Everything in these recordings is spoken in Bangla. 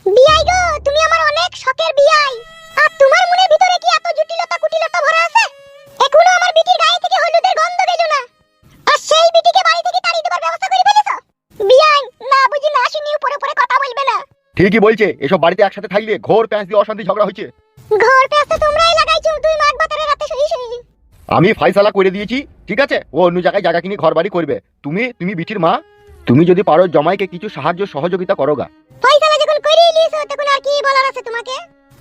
বিয়াই গো, তুমি আমার অনেক শখের বিয়াই। আর তোমার মনের ভিতরে কি এত জটিলতা কুটিলতা ভরা আছে? এখনো আমার বিটির গায়ে থেকে হলুদের গন্ধ গেল না, আর সেই বিটিকে বাড়ি থেকে তাড়িয়ে দেবার ব্যবস্থা করে ফেলেছো। বিয়াই, না বুঝি না শুনি উপরে উপরে কথা বলবে না। ঠিকই বলছে, এসব বাড়িতে একসাথে থাকলে ঘোর প্যাঁচ দিয়ে অশান্তি ঝগড়া হচ্ছে। ঘর প্যাঁচ তো তোমরাই লাগাইছো, তুই মাগ বাতারে রাতে শুই শুই। আমি ফয়সালা করে দিয়েছি, ঠিক আছে? ও অন্য জায়গায় জায়গা কিনে ঘর বাড়ি করবে। তুমি বিটির মা, তুমি যদি পারো জমাইকে কিছু সাহায্য সহযোগিতা করোগা। ফয়সালা যখন করিয়ে নিয়েছো তখন আর কি বলার আছে তোমাকে?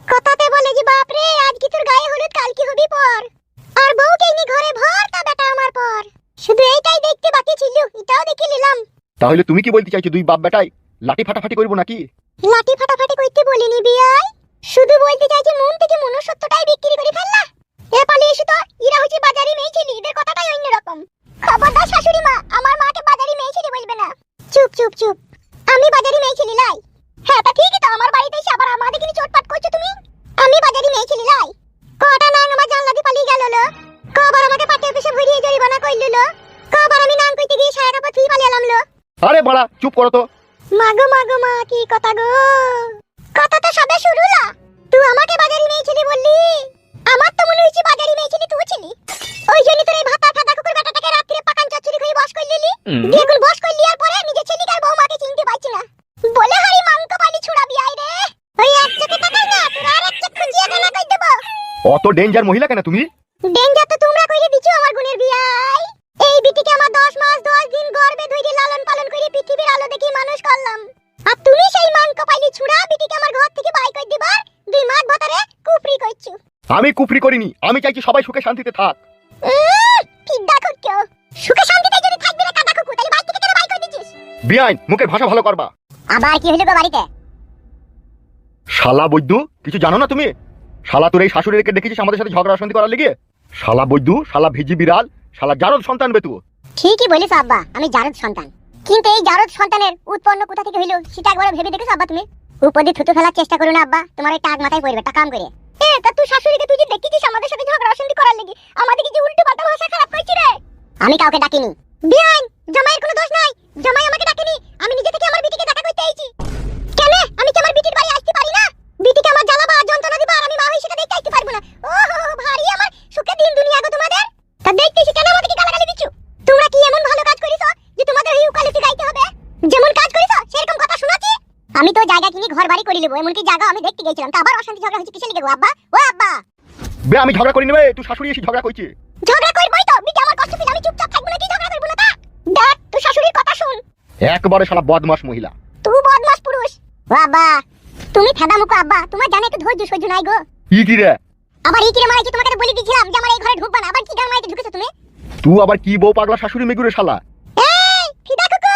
কথাতে বলে যে বাপ রে, আজ কি তোর গায়ে হলুদ, কাল কি হবি পর। আর বউকে নি ঘরে ভর, তা বেটা আমার পর। শুধু এইটাই দেখতে বাকি ছিল, এটাও দেখে নিলাম। তাহলে তুমি কি বলতে চাইছো, দুই বাপ বেটাই লাঠি ফাটাফাটি করবো নাকি? লাঠি ফাটাফাটি কইতে বলিনি বিয়াই, শুধু বলতে চাইছি মন থেকে মনুষ্যত্বটাই বিক্রি করে ফেললা। এ পালিয়ে এসো তো, এরা হচ্ছে বাজারি মেয়ে ছেলে, এদের কথাটাই অন্যরকম। খবরদার শাশুড়ি মা, আমার মাকে বাজারি মেয়ে ছেলে বলবে না। চুপ চুপ চুপ, আমি বাজারি মেয়ে ছেলে লাই? হ্যাঁ তা ঠিকই তো, আমার বাড়িতে এসে আবার আমাদের কিনে চোটপাট করছো তুমি। আমি বাজারি মেয়ে ছেলে লাই? কটা নাং আমার জানলা দিয়ে পালিয়ে গেল লো, কবার আমাকে পাটে অফিসে ভরিয়ে জরিমানা কইল লো, কবার আমি নাং কইতে গিয়ে সায়া কাপড় থুই পালিয়ে এলাম লো। আরে বাড়া, চুপ করো তো। মাগো মাগো মা, কি কথা গো? কথা তো সবে শুরু না, তুই আমাকে বাজারি মেয়ে ছেলে বললি। আমার তো মনে হইছে বাজারি মেয়ে ছেলে তুই ছিলি। ওই জন্য তোর এই ভাতা ফাতা কুকুর বেটাটাকে রাত্রে পাকান চচ্চড়ি খেয়ে বস করে নিলি। এখন বস করে লিয়ার পরে নিজে ছেলেকে আর বউমাকে চিনতে পারছি না। বলে হারি মাংক পালি ছুড়াবি আই রে। ওই এক চোখে তাকাই না, তোর আর এক চোখ খুঁজিয়ে গানা কই দেব। অত ডেঞ্জার মহিলা কেন তুমি? ডেঞ্জার তো তোমরা কইরে দিছো আমার গুণের বিয়াই। এই বিটিকে আমার 10 মাস 10 দিন গর্ভে ধরে লালন পালন করে পৃথিবীর আলো দেখি মানুষ করলাম। আর তুমি সেই মাংক পাইলি ছুড়া বিটিকে আমার ঘর থেকে বাই কই দিবার দুই মাস ভাতারে কুফরি কইছো। আমি কুফরি করিনি, আমি চাইছি সবাই সুখে শান্তিতে থাক। কি দেখো কেউ সুখে শান্তিতে যদি থাকবি না কাদা কুকুর, তাহলে বাই থেকে কেন বাই কই দিছিস? বিআইন, মুখের ভাষা ভালো করবা। আবার কি হলো গো বাড়িতে? শালা বৈদ্যু, কিছু জানো না তুমি? শালা তোর এই শাশুড়িকে দেখেছিস আমাদের সাথে ঝগড়া অশান্তি করার লেগে? শালা বৈদ্যু, শালা ভিজি বিড়াল, শালা জারদ সন্তান বে তুই। ঠিকই বলিস আব্বা, আমি জারদ সন্তান। কিন্তু এই জারদ সন্তানের উৎপন্ন কোথা থেকে হইলো সেটা একবার ভেবে দেখেছো আব্বা তুমি? উপদি থুতু ফেলার চেষ্টা করো না আব্বা, তোমার এই টাক মাথায় পড়বে, টাক কাম করে। তা তুই শাশুড়িকে তুই যে দেখেছিস আমাদের সাথে ঝগড়া অশান্তি করার লেগে, আমাদের কি যে উল্টো পাল্টা ভাষা খারাপ কইছি রে? আমি কাউকে ডাকিনি বিয়ান, জামাইয়ের কোনো দোষ নাই। জামাই আমাকে ডাকেনি, আমি নিজে থেকে আমার বিটিকে দেখা করতে আইছি। কেন আমি কি আমার বিটির বাড়ি আসতে পারি না? বিটিকে আমার জ্বালাবা যন্ত্রণা দিবা আর আমি মা হই সেটা দেখতে আসতে পারবো না? ওহো ভারী আমার সুখে দিন দুনিয়া গো তোমাদের। তা দেখতেছি কেন আমাদেরকে গালাগালি দিচ্ছ? তোমরা কি এমন ভালো কাজ করিছো যে তোমাদের এই উকালতি গাইতে হবে? যেমন কাজ করিছো সেরকম কথা শোনাচ্ছি। আমি তো জায়গা কিনে ঘর বাড়ি করে নেবো, এমন কি জায়গা আমি দেখতে গেছিলাম, তা আবার অশান্তি ঝগড়া হচ্ছে কিসের লেগে গো আব্বা? ও আব্বা, বে আমি ঝগড়া করি নেবে, তুই শাশুড়ি এসে ঝগড়া করছিস। ঝগড়া করবই তো, বিটি আমার কষ্ট পেলে আমি চুপচাপ থাকবো না? কি ঝগড়া করবো না? তা দেখ তুই শাশুড়ির কথা শুন। একবারে শালা বদমাশ মহিলা। তুই বদমাশ পুরুষ। ও আব্বা, তুমি ফেদা মুখো আব্বা, তোমার জানে একটু ধৈর্য সহ্য নাই গো। কি রে? আবার এই কিরে মারাইছি, তোমাকে তো বলে দিয়েছিলাম যে আমার এই ঘরে ঢুকবা না, আবার কি গান মারাইতে ঢুকেছো তুমি? তুই আবার কি বউ পাগলা শাশুড়ি মেগুরে শালা? এই ফিদা কুকু,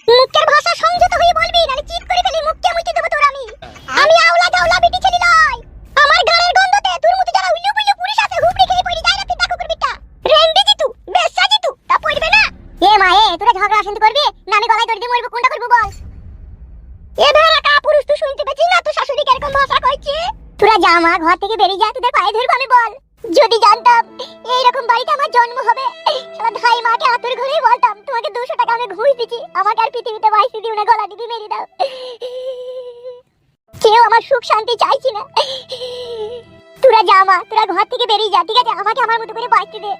মুখের ভাষা সংযত হয়ে বলবি, নালে চিৎ করে ফেলি, মুখকে মুইতে দেব তোর আমি। আমি আওলা দাওলা বিটি ছেলে নই। আমার গানের গন্ধতে তোর মতো যারা উল্লু বুল্লু পুরুষ আছে হুপড়ি খেয়ে পড়ি যায় না ফিদা কুকুর বিটা। রেন্ডি জিতু, বেশা জিতু, তা পড়বে না? এ মা এ, তোরা ঝগড়া অশান্তি করবি না আমি গলায় দড়ি দিয়ে মরবো, কোনটা করবো বল? এ ভেড়া কা পুরুষ, তুই শুনতে পেছিস না তোর শাশুড়ি কিরকম ভাষা কইছে? তোরা যা মা, ঘর থেকে বেরিয়ে যা, তোদের পায়ে ধরবো আমি বল। যদি জানতাম এইরকম বাড়িতে আমার জন্ম হবে, শালা ধাই মাকে আতুর ঘরেই বলতাম তোমাকে 200 টাকা আমি ঘুষ দিছি, আমাকে আর পৃথিবীতে বাইসি দিও না, গলা দিবি মেরে দাও। কেউ আমার সুখ শান্তি চাইছি না। তোরা যা মা, তোরা ঘর থেকে বেরিয়ে যা, ঠিক আছে? আমাকে আমার মতো করে বাঁচতে দে।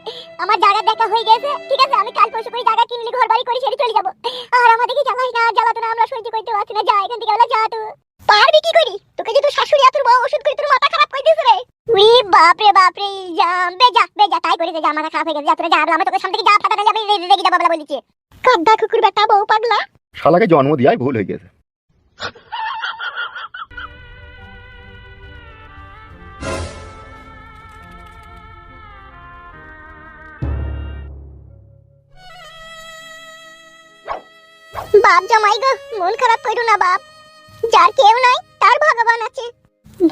আমার জায়গা দেখা হয়ে গেছে, ঠিক আছে? আমি কাল পরশু করে জায়গা কিনলে ঘর বাড়ি করে ছেড়ে চলে যাবো। আর আমাদেরকে জ্বালাস না, জ্বালাতো না, আমরা সহ্য করতে পারছি না। যা এখান থেকে, বলা যা। তুই পারবি কি করি? তোকে যে তোর শাশুড়ি আর তোর বউ ওষুধ করে তোর মাথা খারাপ করে দিয়েছে রে। উই বাপ রে বাপ রে, যা বেজা বেজা, তাই করে যা, মাথা খারাপ হয়ে গেছে। যা তোরা যা, আমি তোকে সামনে থেকে যা ফাটা দিলে আমি রেগে যাবো বলে বলেছি। কাদা কুকুর বেটা বউ পাগলা। শালাকে জন্ম দিয়াই ভুল হয়ে গেছে। বাপ জামাই গো, মন খারাপ করো না বাপ। যার কেউ নাই তার ভগবান আছে।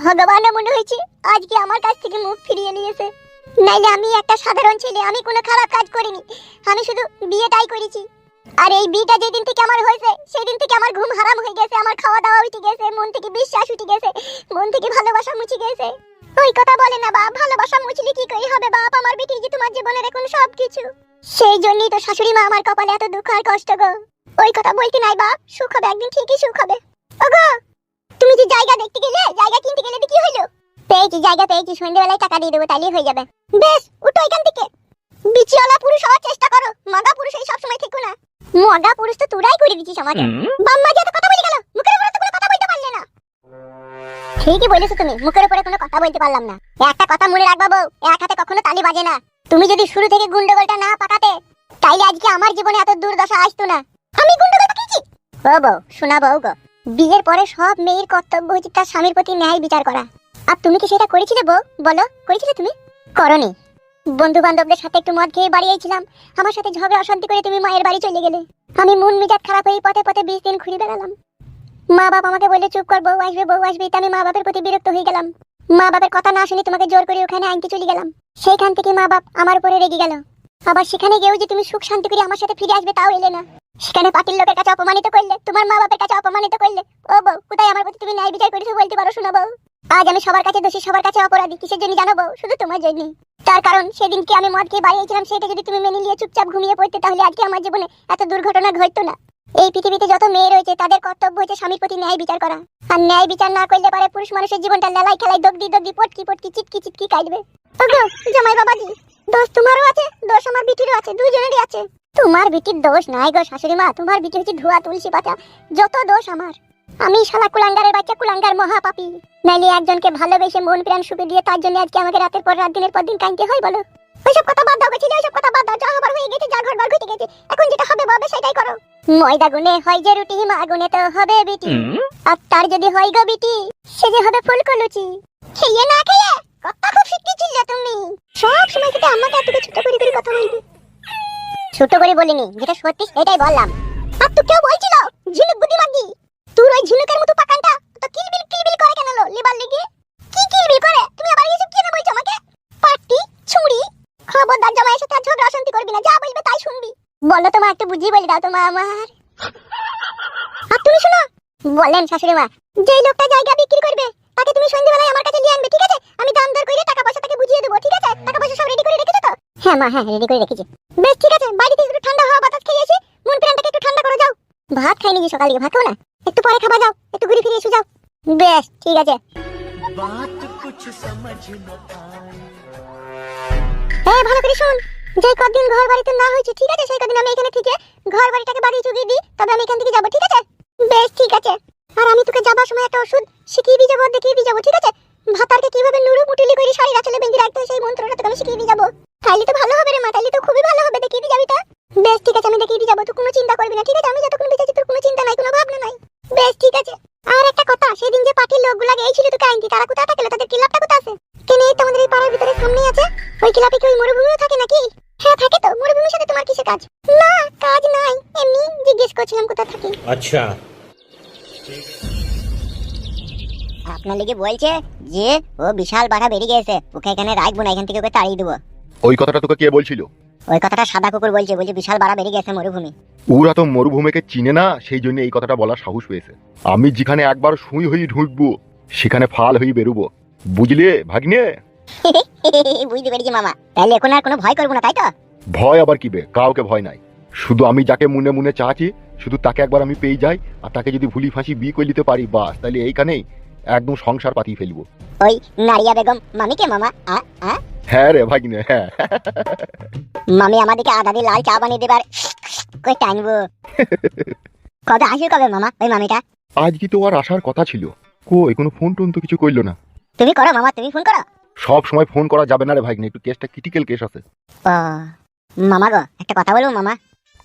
ভগবানও মনে হয়েছে আজকে আমার কাছ থেকে মুখ ফিরিয়ে নিয়েছে। নাইলে আমি একটা সাধারণ ছেলে, আমি কোনো খারাপ কাজ করিনি, আমি শুধু বিয়েটাই করেছি। আর এই বিয়েটা যেদিন থেকে আমার হয়েছে সেদিন থেকে আমার ঘুম হারাম হয়ে গেছে, আমার খাওয়া দাওয়া উঠে গেছে, মন থেকে বিশ্বাস উঠে গেছে, মন থেকে ভালোবাসা মুছে গেছে। ওই কথা বলে না বাপ, ভালোবাসা মুছলে কি করে হবে বাপ? আমার বেটি যে তোমার জীবনের এখন সবকিছু। সেই জন্যই তো শাশুড়ি মা আমার কপালে এত দুঃখ আর কষ্ট গো। ওই কথা বলতে নাই বাপ, সুখ হবে একদিন, ঠিকই সুখ হবে। ওগো দেখতে গেলে, জায়গা কিনতে গেলে কি হলো? পেয়েছি, জায়গা পেয়েছি, সন্ধ্যেবেলায় টাকা দিয়ে দেবো, তাইলেই হয়ে যাবে। বেশ, উঠো এখান থেকে। বিচিওয়ালা পুরুষ হওয়ার চেষ্টা করো, মগা পুরুষ এই সব সময় থেকো না। মগা পুরুষ তো তোরাই করে দিছিস আমাকে। বাম্মা যত কথা বলি গেল, মুখের উপরে তো কোনো কথা বলতে পারলে না। ঠিকই বলেছো তুমি, মুখের উপরে কোনো কথা বলতে পারলাম না। একটা কথা মনে রাখবা বউ, এক হাতে কখনো তালি বাজে না। তুমি যদি শুরু থেকে গুন্ডগোলটা না পাকাতে, তাইলে আজকে আমার জীবনে এত দুর্দশা আসতো না। আমি গুন্ডগোল পাকিয়েছি? ও বউ, শোনা বউ গো, বিয়ের পরে সব মেয়ের কর্তব্য হচ্ছে তার স্বামীর প্রতি ন্যায় বিচার করা। আর তুমি কি সেটা করেছিলে বউ? বলো, করেছিলে তুমি? করনি। বন্ধু বান্ধবদের সাথে একটু মদ খেয়ে বাড়ি আইছিলাম, আমার সাথে ঝগড়া অশান্তি করে তুমি মায়ের বাড়ি চলে গেলে। আমি মন মেজাজ খারাপ হয়ে পথে পথে 20 দিন ঘুরে বেড়ালাম। মা বাপ আমাকে বললে চুপ কর, বউ আসবে বউ আসবে, তা আমি মা বাপের প্রতি বিরক্ত হয়ে গেলাম। মা বাপের কথা না শুনে তোমাকে জোর করে ওখানে আনতে চলে গেলাম। সেইখান থেকে মা বাপ আমার উপরে রেগে গেল। আবার সেখানে গিয়েও যে তুমি সুখ শান্তি করে আমার সাথে ফিরে আসবে তাও এলে না। সেখানে পাটির লোকের কাছে অপমানিত করলে, তোমার মা বাপের কাছে অপমানিত করলে। ও বউ, কোথায় আমার প্রতি তুমি ন্যায় বিচার করেছো বলতে পারো? শোনা বউ, আজ আমি সবার কাছে দোষী, সবার কাছে অপরাধী। কিসের জন্য জানো বউ? শুধু তোমার জন্য। তার কারণ সেদিনকে আমি মদ খেয়ে বাড়ি আইছিলাম, সেটা যদি তুমি মেনে নিয়ে চুপচাপ ঘুমিয়ে পড়তে, তাহলে আজকে আমার জীবনে এত দুর্ঘটনা ঘটতো না। এই পৃথিবীতে যত মেয়ে রয়েছে তাদের কর্তব্য হচ্ছে স্বামীর প্রতি ন্যায় বিচার করা। আর ন্যায় বিচার না করলে পারে পুরুষ মানুষের জীবনটা লেলাই খেলাই দগদি দগদি পটকি পটকি চিটকি চিটকি কাটবে। ওগো জামাই বাবাজি, দোষ তোমারও আছে, দোষ আমার বিটিরও আছে, দুজনেরই আছে। তোমার বিটির দোষ নাই গো শাশুড়ি মা, তোমার বিটি হচ্ছে ধোয়া তুলসী পাতা। যত দোষ আমার। আমি শালা কুলাঙ্গারের বাচ্চা, কুলাঙ্গার মহাপাপী। নাইলে একজনকে ভালোবেসে মন প্রাণ সুপে দিয়ে তার জন্য আজকে আমাকে রাতের পর রাত দিনের পর দিন কাঁদতে হয় বলো? ওইসব কথা বাদ দাও, ছেলে ওইসব কথা বাদ দাও। যা হবার হয়ে গেছে, যা ঘটবার ঘটে গেছে, এখন যেটা হবে বাবা সেটাই করো। ময়দা গুনে হয় যে রুটি, মা গুনে তো হবে বিটি। আর তার যদি হয় গো বিটি, সে যে হবে ফুলকো লুচি। খেয়ে না খেয়ে কথা খুব শিখেছিল তুমি। সব সময় থেকে আমাকে এতটুকু ছোট করে করে কথা বলবি। ছোট করে বলিনি, যেটা সত্যি সেটাই বললাম। আর তুই কেউ বলছিল ঝিনুক বুদ্ধি মাগি, তুই ওই ঝিনুকের মতো পাকানটা তো কিলবিল কিলবিল করে কেন লো লিবার লেগে? কি কিলবিল করে? তুমি আবার এসব কি না বলছো আমাকে? পাটি ছুরি, খবরদার জামাইয়ের সাথে ঝগড়া অশান্তি করবি না, যা বলবে তাই শুনবি। বলো তোমা, একটু বুঝিয়ে বলে দাও তোমা আমার। আর তুমি শোনো, বলেন শাশুড়ি মা, যেই লোকটা জায়গা বিক্রি করবে তাকে তুমি সন্ধ্যাবেলায় আমার কাছে নিয়ে আনবে, ঠিক আছে? আমি দাম দর করে টাকা পয়সা তাকে বুঝিয়ে দেবো, ঠিক আছে? টাকা পয়সা সব রেডি করে রেখেছো তো? হ্যাঁ মা, হ্যাঁ রেডি করে রেখেছি। বেশ ঠিক আছে, বাইরে থেকে একটু ঠান্ডা হাওয়া বাতাস খেয়ে এসে মন প্রাণটাকে একটু ঠান্ডা করে যাও। ভাত খাইনি যে সকাল থেকে, ভাত খাও না? একটু পরে খাবা, যাও একটু ঘুরে ফিরে এসে যাও। বেশ ঠিক আছে। এই ভালো করে শুন, যে কদিন ঘর বাড়িতে না হয়েছে, ঠিক আছে, সেই কদিন আমি এখানে থেকে ঘর বাড়িটাকে বাড়ি চুকিয়ে দিই, তবে আমি এখান থেকে যাবো, ঠিক আছে? বেশ ঠিক আছে। আর আমি তোকে যাবার সময় একটা ওষুধ শিখিয়ে দিয়ে যাবো, দেখিয়ে দিয়ে যাবো, ঠিক আছে? ভাতারকে কিভাবে নুরু মুটুলি করে শাড়ি রাখলে বেঁধে রাখতে হয় সেই মন্ত্রটা তোকে আমি শিখিয়ে দিয়ে যাবো। তাইলে তো ভালো হবে রে মা, তাইলে তো খুবই ভালো হবে, দেখিয়ে দিয়ে যাবি তা। বেশ ঠিক আছে, আমি দেখিয়ে দিয়ে যাবো, তুই কোনো চিন্তা করবি না, ঠিক আছে? আমি যতক্ষণ বেঁচে আছি তোর কোনো চিন্তা নাই, কোনো ভাবনা নাই। বেশ ঠিক আছে। আর একটা কথা, সেদিন যে পার্টির লোকগুলা গিয়েছিল তোকে আনতে, তারা কোথায় থাকলো? তাদের ক্লাবটা কোথায় আছে? কেন এই তো আমাদের এই পাড়ার ভিতরে সামনেই আছে। ওই ক্লাবে কি ওই মরুভূমিও থাকে নাকি? হ্যাঁ থাকে তো। মরুভূমির সাথে তোমার কিসের কাজ? না কাজ নাই, এমনি জিজ্ঞেস করছিলাম কোথায় থাকে। আচ্ছা, আপনার লেগে বলছে যে ও বিশাল বাড়া বেরিয়ে গেছে, ওকে এখানে রাখবো না, এখান থেকে ওকে তাড়িয়ে দেবো। ওই কথাটা তোকে কে বলছিল? ওই কথাটা সাদা কুকুর বলছে, বলছে বিশাল বাড়া বেরিয়ে গেছে মরুভূমি। ওরা তো মরুভূমিকে চিনে না, সেই জন্য এই কথাটা বলার সাহস পেয়েছে। আমি যেখানে একবার সুই হয়ে ঢুকবো সেখানে ফাল হয়ে বেরোবো, বুঝলে ভাগ্নে? বুঝতে পেরেছি মামা, তাহলে এখন আর কোনো ভয় করবো না, তাই তো? ভয় আবার কি বে, কাউকে ভয় নাই। শুধু আমি যাকে মনে মনে চাচ্ছি, শুধু তাকে একবার আমি পেয়ে যাই, আর তাকে যদি ভুলি ফাঁসি বিয়ে করে নিতে পারি, বাস তাহলে এইখানেই একদম সংসার পাতিয়ে ফেলবো। ওই নারিয়া বেগম মামিকে মামা? হ্যাঁ রে ভাগ্নে, হ্যাঁ। মামি আমাদেরকে আদা দিয়ে লাল চা বানিয়ে দেবার কই টানবো। কবে আসবে কবে মামা ওই মামিটা? আজকে তো আর আসার কথা ছিল, কই কোনো ফোন টোন তো কিছু করলো না। তুমি করো মামা, তুমি ফোন করো। সব সময় ফোন করা যাবে না রে ভাগ্নে, একটু কেসটা ক্রিটিক্যাল কেস আছে। ও মামা গো, একটা কথা বলবো মামা?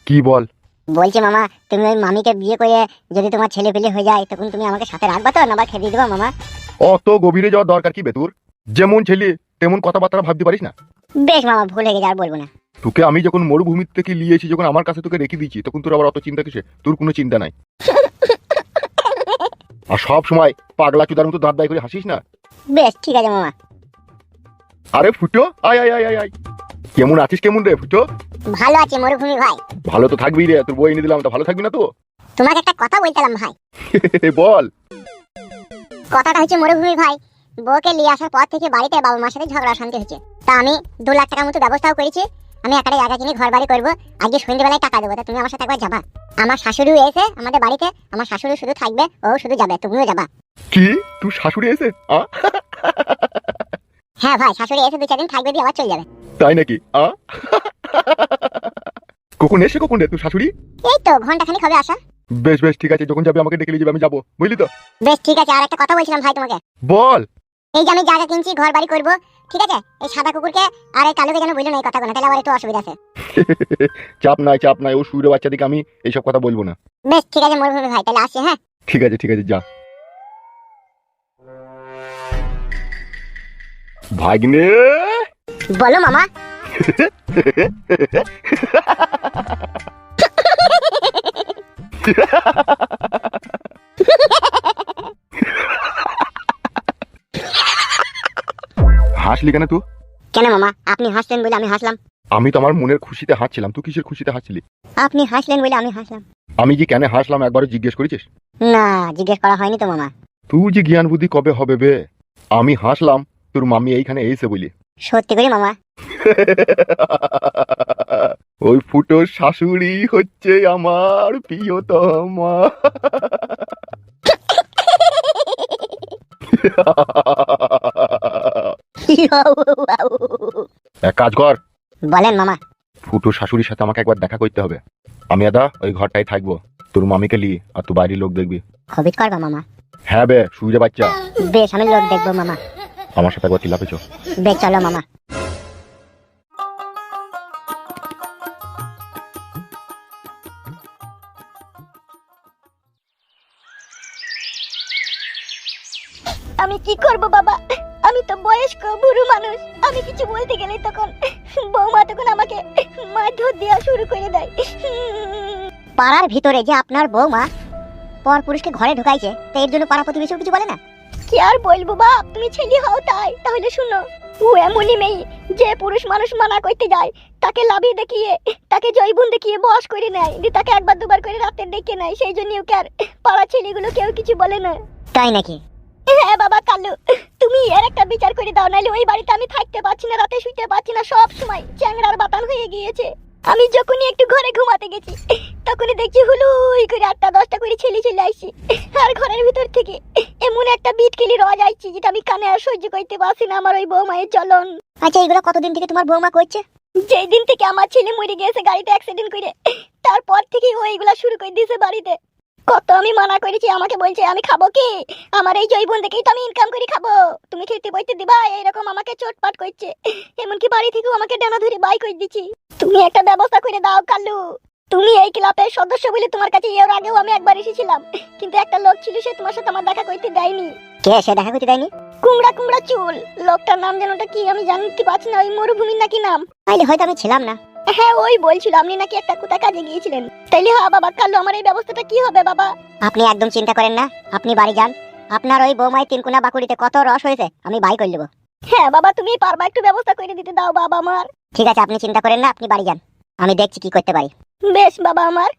কি বল? বলছি মামা, তুমি ওই মামিকে বিয়ে করে যদি তোমার ছেলে পেলে হয়ে যায়, তখন তুমি আমাকে সাথে রাখবা তো, না বা খেয়ে দিবা মামা? অত গভীরে যাওয়ার দরকার কি বে তোর? যেমন ছেলে তেমন কথাবার্তা ভাবতে পারিস না? বেশ মামা, ভুল হয়ে গেছে, আর বলবো না। তোকে আমি যখন মরুভূমি থেকে নিয়েছি, যখন আমার কাছে তোকে রেখে দিয়েছি, তখন তোর আবার অত চিন্তা কিসে? তোর কোনো চিন্তা নাই। আর সব সময় পাগলা চুদার মতো দাঁত দায় করে হাসিস না। বেশ ঠিক আছে মামা। আরে ফুটো, আয় আয় আয় আয় আয়। কেমন আছিস? কেমন রে ফুটো? ভালো আছে মরুভূমি ভাই। ভালো তো থাকবি রে, তোর বই এনে দিলাম, তা ভালো থাকবি না তো? তোমাকে একটা কথা বলছিলাম ভাই। বল। কথাটা হচ্ছে মরুভূমি ভাই, বউকে নিয়ে আসার পর থেকে বাড়িতে বাবা মার সাথে ঝগড়া শান্তি হচ্ছে। তা আমি 2 লাখ টাকার মতো ব্যবস্থাও করেছি, আমি একটা জায়গা কিনে ঘর বাড়ি করবো, আজকে সন্ধ্যেবেলায় টাকা দেবো। তা তুমি আমার সাথে একবার যাবা? আমার শাশুড়িও এসে আমাদের বাড়িতে, আমার শাশুড়ি শুধু থাকবে, ও শুধু যাবে, তুমিও যাবা। কি তুই শাশুড়ি এসে হ্যাঁ ভাই, শাশুড়ি এসে 2-4 দিন থাকবে দিয়ে আবার চলে যাবে। তাই নাকি কখন এসে কখন রে তুই শাশুড়ি? এই তো ঘন্টাখানেক হবে আসা। বেশ বেশ ঠিক আছে, যখন যাবে আমাকে ডেকে নিয়ে যাবে, আমি যাবো, বুঝলি তো? বেশ ঠিক আছে, আর একটা কথা বলছিলাম ভাই তোমাকে। বল। এই যে আমি জায়গা কিনছি, ঘর বাড়ি করবো, ঠিক আছে? এই সাদা কুকুরকে আর এই কালোকে যেন বললো না এই কথাগুলো, তাহলে আবার একটু অসুবিধা আছে। চাপ নাই, ও সুরে বাচ্চাদিকে আমি এইসব কথা বলবো না। বেশ ঠিক আছে মরুভূমি ভাই, তাহলে আসি। হ্যাঁ ঠিক আছে যা। ভাগ্নে বলো মামা। হাসলি কেন তুই? কেন মামা, আপনি হাসলেন বলে আমি হাসলাম। আমি তো আমার মনের খুশিতে হাসছিলাম, তুই কিসের খুশিতে হাসছিলি? আপনি হাসলেন বলে আমি হাসলাম। আমি যে কেন হাসলাম একবারও জিজ্ঞেস করেছিস? না, জিজ্ঞেস করা হয়নি তো মামা। তুই যে জ্ঞান বুদ্ধি কবে হবে বে? আমি হাসলাম তোর মামি এইখানে এসে বলি। সত্যি করে মামা? ওই ফুটো শাশুড়ি হচ্ছে আমার প্রিয়তমা। এক কাজ কর। বলেন মামা। ফুটো শাশুড়ির সাথে আমাকে একবার দেখা করতে হবে। আমি আদা ওই ঘরটাই থাকবো, তোর মামিকে লি আর তুই বাইরের লোক দেখবি। খবিত করবা মামা? হ্যাঁ বে সুইরে বাচ্চা। বেশ, আমি লোক দেখবো মামা। আমার সাথে একবার চিল্লা পেছো। বেশ চলো মামা। আমি কি করব বাবা, আমি তো বয়স্ক বুড়ো মানুষ, আমি কিছু বলতে গেলে তখন বৌমা তখন আমাকে মারধর দেওয়া শুরু করে দেয়। পাড়ার ভিতরে যে আপনার বৌমা পর পুরুষকে ঘরে ঢুকাইছে, তো এর জন্য পাড়া প্রতিবেশীও কিছু বলে না? কি আর বলবো বাপ, তুমি ছেলে হও তাই। তাহলে শুনো, ও এমনই মেয়ে যে পুরুষ মানুষ মানা করতে যায় তাকে লাভি দেখিয়ে, তাকে জৈবুন দেখিয়ে বস করে নেয়, দিয়ে তাকে একবার দুবার করে রাতে ডেকে নেয়। সেই জন্য ওকে আর পাড়া ছেলেগুলো কেউ কিছু বলে না। তাই নাকি? হ্যাঁ বাবা কালু, তুমি এর একটা বিচার করে দাও, নাহলে ওই বাড়িতে আমি থাকতে পারছি না, রাতে শুইতে পারছি না, সব সময় চ্যাংড়ার বাতান হয়ে গিয়েছে। আমি যখনই একটু ঘরে ঘুমাতে গেছি তখনই দেখছি হুলুই করে 8টা-10টা করে ছেলে চলে আসছে, আর ঘরের ভিতর থেকে এমন একটা বিটকেলি রজ আইছে যেটা আমি কানে আর সহ্য করতে পারছি না। আমার ওই বৌমায়ের চলন। আচ্ছা, এগুলো কতদিন থেকে তোমার বৌমা করছে? যেই দিন থেকে আমার ছেলে মরে গিয়েছে গাড়িতে অ্যাক্সিডেন্ট করে, তারপর থেকেই ও এইগুলা শুরু করে দিয়েছে বাড়িতে। কত আমি মানা করেছি, আমাকে বলছে আমি খাবো কি, আমার এই জৈবন দেখেই তো আমি ইনকাম করে খাবো, তুমি খেতে বইতে দিবা, এইরকম আমাকে চোটপাট করছে। এমনকি বাড়ি থেকেও আমাকে ডানা ধরে বাই করে দিচ্ছি। তুমি একটা ব্যবস্থা করে দাও কালু। তুমি এই ক্লাবের সদস্য বলে তোমার কাছে এর আগেও আমি একবার এসেছিলাম, কিন্তু একটা লোক ছিল, সে তোমার সাথে আমার দেখা করতে দেয়নি। কে সে দেখা করতে দেয়নি? কুমড়া চুল লোকটার নাম যেন ওটা কি আমি জানতে পারছি না, ওই মরুভূমির নাকি নাম। তাইলে হয়তো আমি ছিলাম না। হ্যাঁ ওই বলছিল আপনি নাকি একটা কোথা কাজে গিয়েছিলেন। তাইলে হ্যাঁ বাবা কালু, আমার এই ব্যবস্থাটা কি হবে বাবা? আপনি একদম চিন্তা করেন না, আপনি বাড়ি যান। আপনার ওই বৌমায় 3 কোনা বাকুড়িতে কত রস হয়েছে আমি বাই করে দেবো। হ্যাঁ বাবা, তুমি পারবা একটু ব্যবস্থা করে দিতে দাও বাবা আমার। ঠিক আছে, আপনি চিন্তা করেন না, আপনি বাড়ি যান, আমি দেখছি কি করতে পারি। বেশ বাবা আমার।